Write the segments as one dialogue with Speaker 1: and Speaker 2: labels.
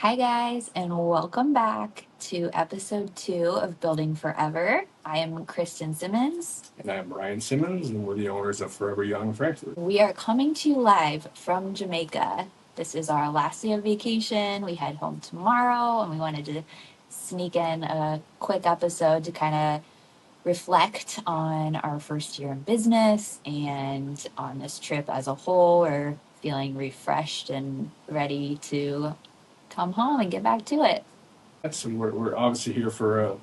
Speaker 1: Hi, guys, and welcome back to episode 2 of Building Forever. I am Kristen Simmons.
Speaker 2: And I'm Ryan Simmons, and we're the owners of Forever Young Frankfort.
Speaker 1: We are coming to you live from Jamaica. This is our last day of vacation. We head home tomorrow, and we wanted to sneak in a quick episode to kind of reflect on our first year in business and on this trip as a whole. We're feeling refreshed and ready to come home and get back to it.
Speaker 2: So we're obviously here for a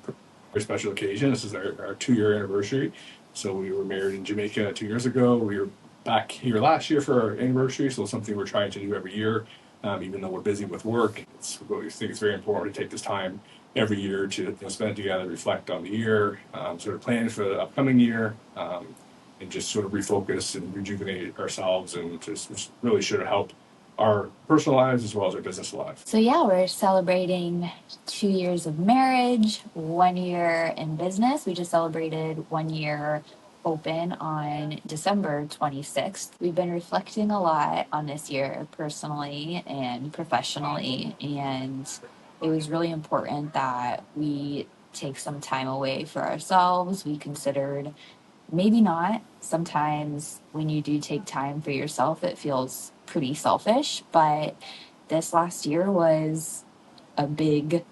Speaker 2: very special occasion. This is our 2-year anniversary. So we were married in Jamaica 2 years ago. We were back here last year for our anniversary. So it's something we're trying to do every year, even though we're busy with work. We think it's very important to take this time every year to spend it together, reflect on the year, sort of plan for the upcoming year, and just sort of refocus and rejuvenate ourselves and just really should help our personal lives as well as our business lives.
Speaker 1: So yeah, we're celebrating 2 years of marriage, 1 year in business. We just celebrated 1 year open on December 26th. We've been reflecting a lot on this year personally and professionally, and it was really important that we take some time away for ourselves. We considered maybe not. Sometimes when you do take time for yourself, it feels pretty selfish. But this last year was a big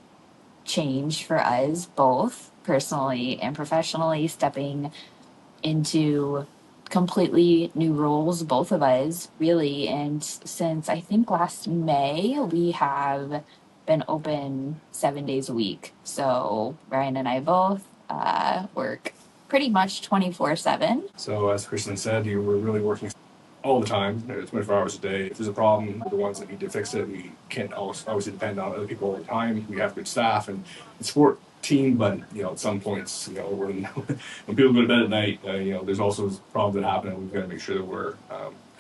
Speaker 1: change for us, both personally and professionally, stepping into completely new roles, both of us, really. And since I think last May, we have been open 7 days a week. So Ryan and I both work pretty much 24/7.
Speaker 2: So as Kristen said, we're really working all the time, 24 hours a day. If there's a problem, we're the ones that need to fix it. We can't always depend on other people all the time. We have good staff and support team, but at some points, when people go to bed at night, there's also problems that happen, and we've got to make sure that we're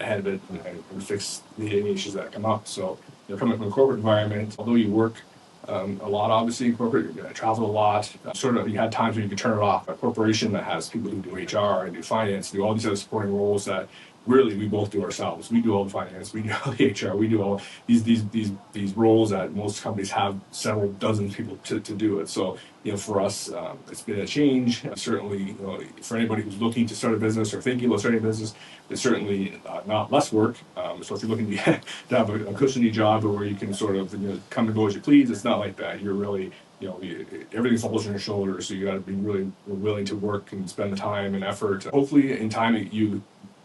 Speaker 2: ahead of it and fix any issues that come up. So, coming from a corporate environment, although you work a lot, obviously, corporate, travel a lot. You had times when you could turn it off. A corporation that has people who do HR and do finance, do all these other supporting roles that really we both do ourselves. We do all the finance, we do all the HR, we do all these roles that most companies have several dozen people to do it. So, for us, it's been a change. Certainly, for anybody who's looking to start a business or thinking about starting a business, it's certainly not less work. So if you're looking to have a cushiony job where you can sort of come and go as you please, it's not like that. You're really everything falls on your shoulders. So you got to be really willing to work and spend the time and effort. Hopefully, in time you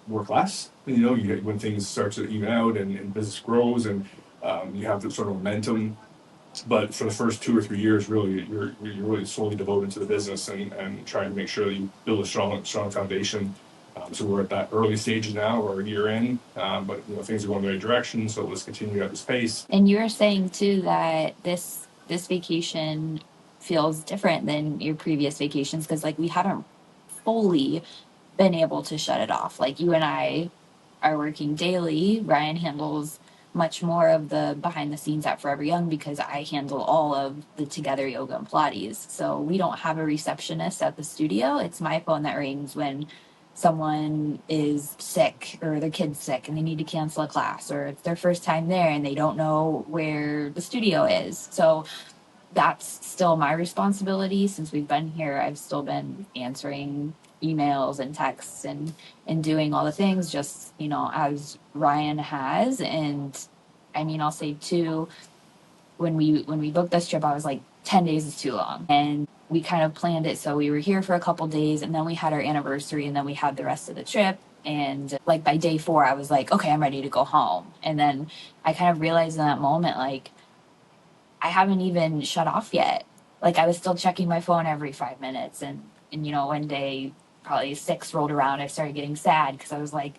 Speaker 2: work less. When things start to even out and business grows and you have the sort of momentum. But for the first 2 or 3 years, really, you're really solely devoted to the business and trying to make sure that you build a strong foundation. So we're at that early stage now, or a year in, but things are going the right direction. So let's continue at this pace.
Speaker 1: And you were saying too that this vacation feels different than your previous vacations because we haven't fully been able to shut it off. Like you and I are working daily. Ryan handles much more of the behind the scenes at Forever Young because I handle all of the Together Yoga and Pilates. So we don't have a receptionist at the studio. It's my phone that rings when someone is sick or their kid's sick and they need to cancel a class, or it's their first time there and they don't know where the studio is. So that's still my responsibility. Since we've been here, I've still been answering emails and texts and doing all the things just, as Ryan has. And I mean, I'll say too, when we booked this trip, I was like, 10 days is too long. And we kind of planned it. So we were here for a couple days and then we had our anniversary and then we had the rest of the trip. And by day 4, I was like, okay, I'm ready to go home. And then I kind of realized in that moment, I haven't even shut off yet. I was still checking my phone every 5 minutes. And one day, probably 6 rolled around, I started getting sad because I was like,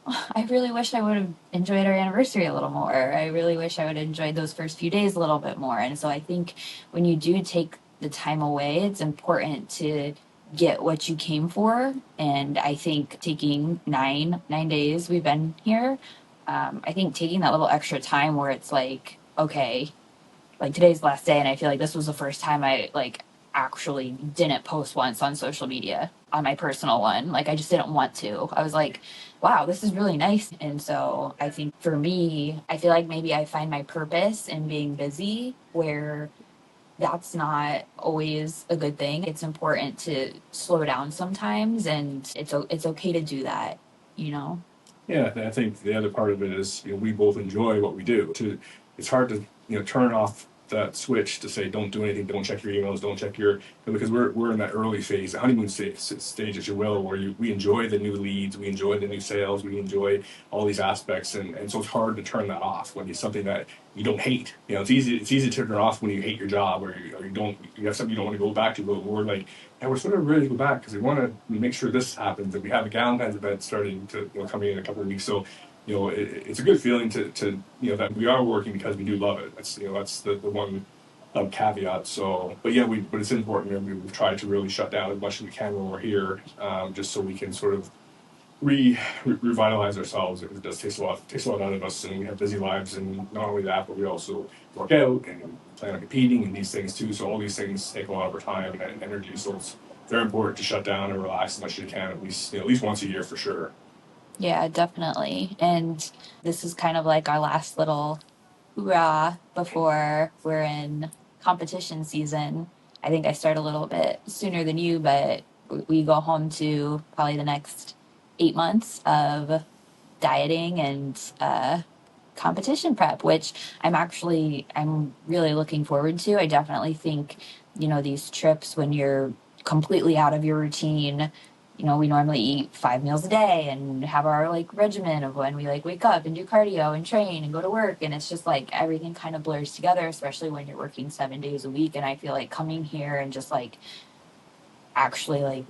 Speaker 1: oh, I really wish I would have enjoyed our anniversary a little more. I really wish I would have enjoyed those first few days a little bit more. And so I think when you do take the time away, it's important to get what you came for. And I think taking 9 days we've been here, I think taking that little extra time where it's okay, today's the last day, and I feel like this was the first time I actually didn't post once on social media. on my personal one. Like, I just didn't want to. I was like, wow, this is really nice. And so I think for me, I feel like maybe I find my purpose in being busy, where that's not always a good thing. It's important to slow down sometimes, and it's okay to do that, you know?
Speaker 2: Yeah, I think the other part of it is, we both enjoy what we do. It's hard to, turn off that switch to say, don't do anything, don't check your emails, don't check your, because we're in that early phase, the honeymoon stage, if you will, where we enjoy the new leads, we enjoy the new sales, we enjoy all these aspects, and so it's hard to turn that off when it's something that you don't hate. It's easy to turn it off when you hate your job, or you have something you don't want to go back to, but we're like, and we're sort of ready to go back because we want to make sure this happens. And we have a Valentine's event starting to coming in a couple of weeks. So, it's a good feeling to that we are working because we do love it. That's the one caveat. So, but yeah, but it's important. We've tried to really shut down as much as we can when we're here, just so we can sort of revitalize ourselves. It does takes a lot out of us, and we have busy lives. And not only that, but we also work out and plan on competing and these things too. So all these things take a lot of our time and energy. So it's very important to shut down and relax as much as you can, at least once a year for sure.
Speaker 1: Yeah, definitely. And this is kind of like our last little hoorah before we're in competition season. I think I start a little bit sooner than you, but we go home to probably the next 8 months of dieting and competition prep, which I'm really looking forward to. I definitely think, these trips when you're completely out of your routine, we normally eat 5 meals a day and have our like regimen of when we like wake up and do cardio and train and go to work. And it's just like everything kind of blurs together, especially when you're working 7 days a week. And I feel like coming here and just like actually like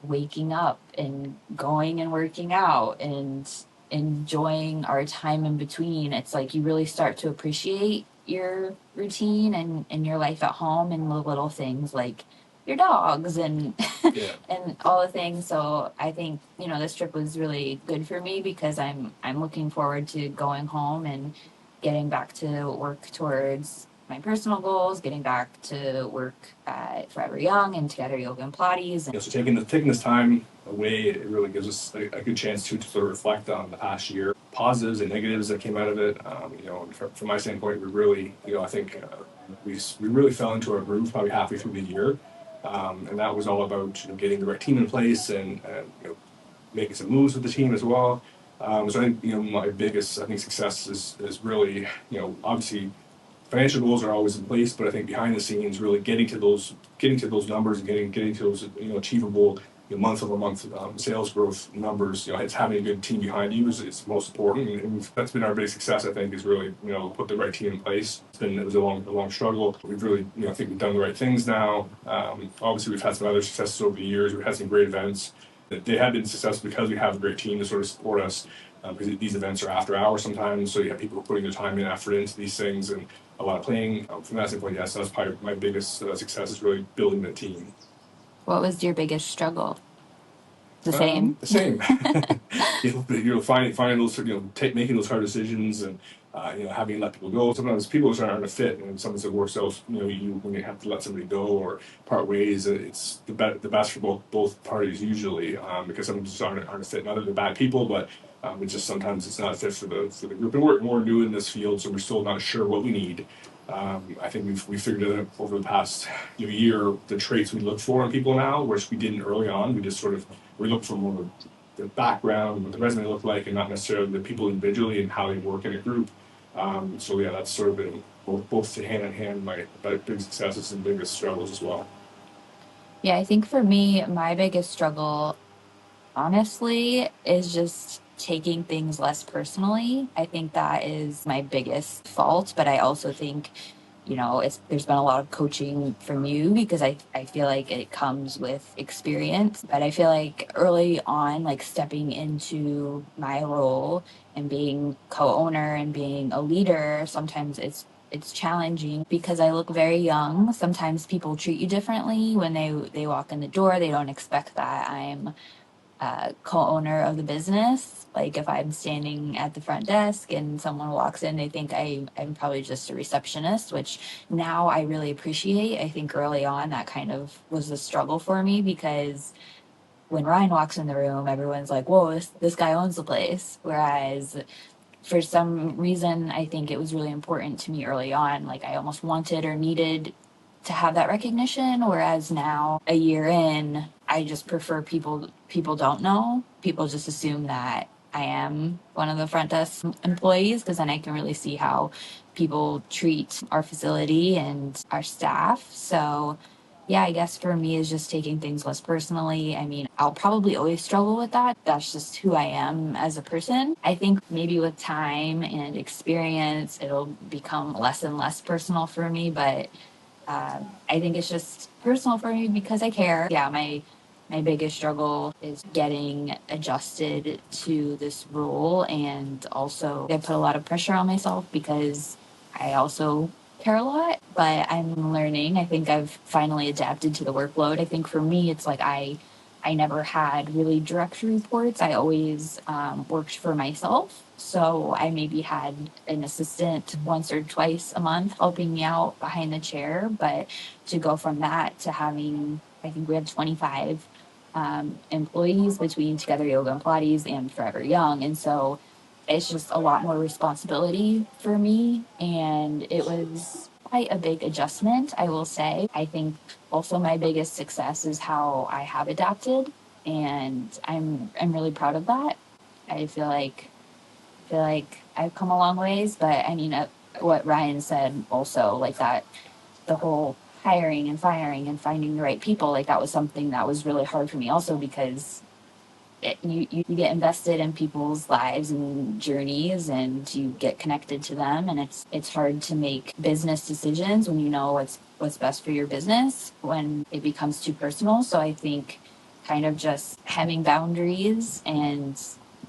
Speaker 1: waking up and going and working out and enjoying our time in between, it's like you really start to appreciate your routine and your life at home and the little things like your dogs and
Speaker 2: Yeah.
Speaker 1: and all the things. So I think, this trip was really good for me because I'm looking forward to going home and getting back to work towards my personal goals, getting back to work at Forever Young and Together Yoga and Pilates.
Speaker 2: So taking this time away, it really gives us a good chance to sort of reflect on the past year, positives and negatives that came out of it. From my standpoint, we really, I think we really fell into our groove probably halfway through the year, and that was all about getting the right team in place and making some moves with the team as well. So I think my biggest success is really obviously financial goals are always in place, but I think behind the scenes, really getting to those numbers and getting to those achievable month over month sales growth numbers. It's having a good team behind you is most important, and that's been our biggest success. I think is really put the right team in place. It was a long struggle. We've really I think we've done the right things now. Obviously, we've had some other successes over the years. We've had some great events. They have been successful because we have a great team to sort of support us. Because these events are after hours sometimes, so you have people putting their time and effort into these things, and a lot of playing. From that standpoint, yes, that's probably my biggest success is really building the team.
Speaker 1: What was your biggest struggle? The same.
Speaker 2: The same. Finding those making those hard decisions and having to let people go. Sometimes people aren't a fit, and sometimes it works out. You when you have to let somebody go or part ways, it's the best for both parties usually, because some just aren't a fit. Not that they're bad people, but it's just sometimes it's not a fit for the group. And we're new in this field, so we're still not sure what we need. I think we figured it out over the past year, the traits we look for in people now, which we didn't early on. We just sort of we look for more of the background, what the resume looked like, and not necessarily the people individually and how they work in a group. So yeah, that's sort of been both hand in hand my big successes and biggest struggles as well.
Speaker 1: Yeah, I think for me, my biggest struggle, honestly, is just taking things less personally. I think that is my biggest fault, but I also think, there's been a lot of coaching from you because I feel like it comes with experience. But I feel like early on, like stepping into my role and being co-owner and being a leader, sometimes it's challenging because I look very young. Sometimes people treat you differently when they walk in the door. They don't expect that I'm co-owner of the business. Like if I'm standing at the front desk and someone walks in, they think I'm probably just a receptionist, which now I really appreciate. I think early on that kind of was a struggle for me because when Ryan walks in the room, everyone's like, whoa, this guy owns the place. Whereas for some reason, I think it was really important to me early on. Like I almost wanted or needed to have that recognition. Whereas now, a year in, I just prefer people don't know. People just assume that I am one of the front desk employees, because then I can really see how people treat our facility and our staff. So yeah, I guess for me is just taking things less personally. I mean, I'll probably always struggle with that. That's just who I am as a person. I think maybe with time and experience, it'll become less and less personal for me. But I think it's just personal for me because I care. Yeah, my biggest struggle is getting adjusted to this role, and also I put a lot of pressure on myself because I also care a lot, but I'm learning. I think I've finally adapted to the workload. I think for me, it's like I never had really direct reports. I always worked for myself. So I maybe had an assistant once or twice a month helping me out behind the chair. But to go from that to having, I think we have 25 employees between Together Yoga and Pilates and Forever Young. And so it's just a lot more responsibility for me. And it was quite a big adjustment, I will say. I think also my biggest success is how I have adapted. And I'm really proud of that. I feel like I've come a long ways, but I mean, what Ryan said also, like that, the whole hiring and firing and finding the right people, like that was something that was really hard for me also, because you get invested in people's lives and journeys, and you get connected to them, and it's hard to make business decisions when you know what's best for your business when it becomes too personal. So I think kind of just having boundaries and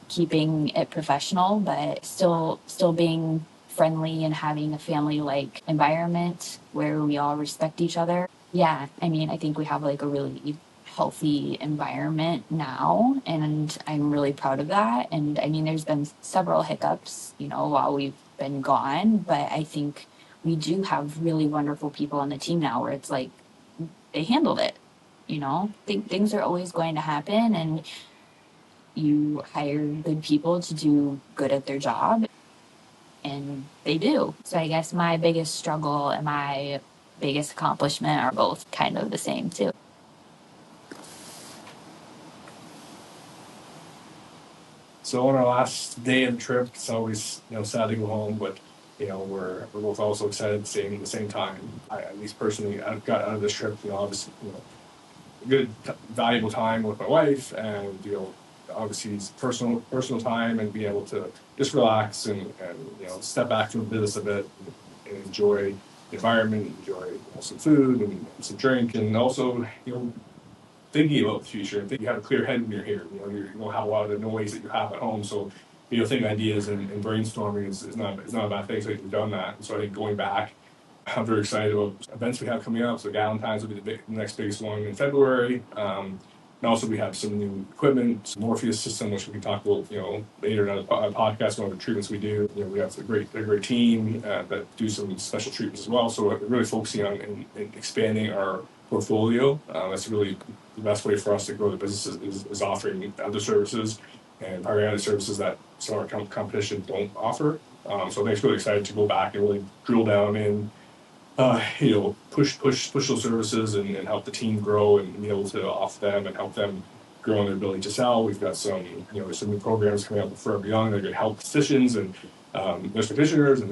Speaker 1: keeping it professional, but still being friendly and having a family like environment where we all respect each other. Yeah, I mean, I think we have like a really healthy environment now, and I'm really proud of that. And I mean, there's been several hiccups, while we've been gone, but I think we do have really wonderful people on the team now where it's like they handled it. Things are always going to happen, and you hire good people to do good at their job, and they do. So I guess my biggest struggle and my biggest accomplishment are both kind of the same too.
Speaker 2: So on our last day of the trip, it's always sad to go home, but we're both also excited at the same time. I, at least personally, I've got out of this trip, obviously, good valuable time with my wife, and obviously it's personal time, and be able to just relax and step back from the business a bit and enjoy the environment, enjoy some food and some drink, and also thinking about the future. And think you have a clear head when you're here. You don't have a lot of the noise that you have at home. So thinking ideas and brainstorming is not a bad thing. So we've done that. And so I think going back, I'm very excited about events we have coming up. So Galentine's will be the next biggest one in February. And also we have some new equipment, some Morpheus system, which we can talk about, later in a podcast, one of the treatments we do. We have a great team that do some special treatments as well. So we're really focusing on and expanding our portfolio. That's really the best way for us to grow the business is offering other services and primarily services that some of our competition don't offer. So I'm really excited to go back and really drill down in push those services and help the team grow and be able to offer them and help them grow in their ability to sell. We've got some new programs coming up for Young that are going to help physicians and nurse practitioners and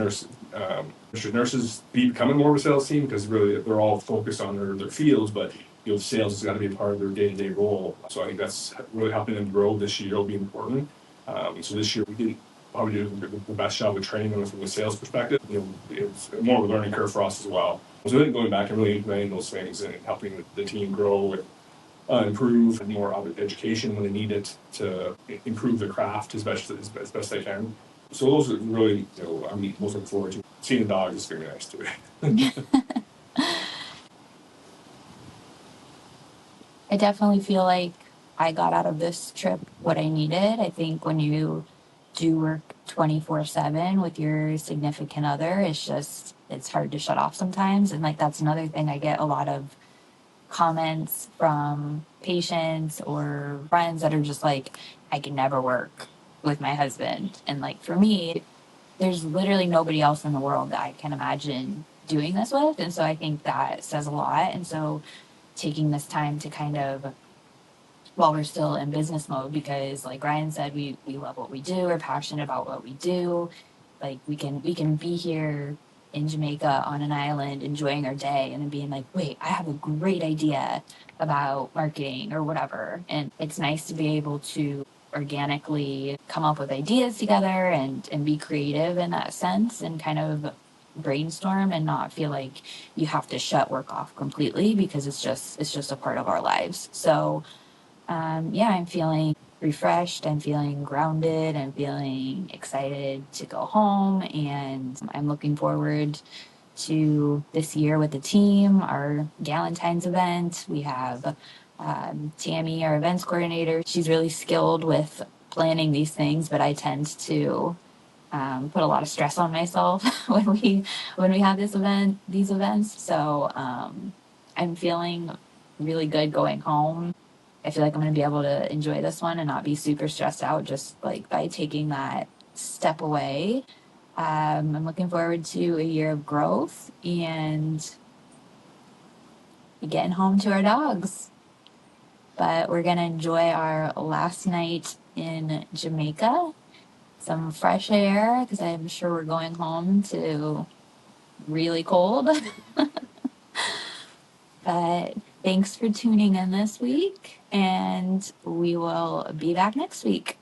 Speaker 2: nurses becoming more of a sales team, because really they're all focused on their fields, but sales has got to be a part of their day-to-day role. So I think that's really helping them grow this year will be important. So this year we didn't probably do the best job of training them from a sales perspective. It's more of a learning curve for us as well. So I think going back and really implementing those things and helping the team grow and improve, and more education when they need it to improve their craft as best they can. So those are really, I'm most looking forward to. Seeing the dog is very nice too.
Speaker 1: I definitely feel like I got out of this trip what I needed. I think when you do work 24/7 with your significant other, it's hard to shut off sometimes. And like, that's another thing I get a lot of comments from patients or friends that are just like, I can never work with my husband. And like for me, there's literally nobody else in the world that I can imagine doing this with. And so I think that says a lot. And so taking this time to kind of, while we're still in business mode, because like Ryan said, we love what we do, we're passionate about what we do. Like we can be here in Jamaica on an island enjoying our day and then being like, wait, I have a great idea about marketing or whatever. And it's nice to be able to organically come up with ideas together and be creative in that sense and kind of brainstorm and not feel like you have to shut work off completely because it's just a part of our lives. So yeah, I'm feeling refreshed. I'm feeling grounded. I'm feeling excited to go home. And I'm looking forward to this year with the team, our Galentine's event. We have Tammy, our events coordinator. She's really skilled with planning these things, but I tend to put a lot of stress on myself when we have these events. So I'm feeling really good going home. I feel like I'm going to be able to enjoy this one and not be super stressed out just like by taking that step away. I'm looking forward to a year of growth and getting home to our dogs. But we're going to enjoy our last night in Jamaica, some fresh air, because I'm sure we're going home to really cold. But thanks for tuning in this week, and we will be back next week.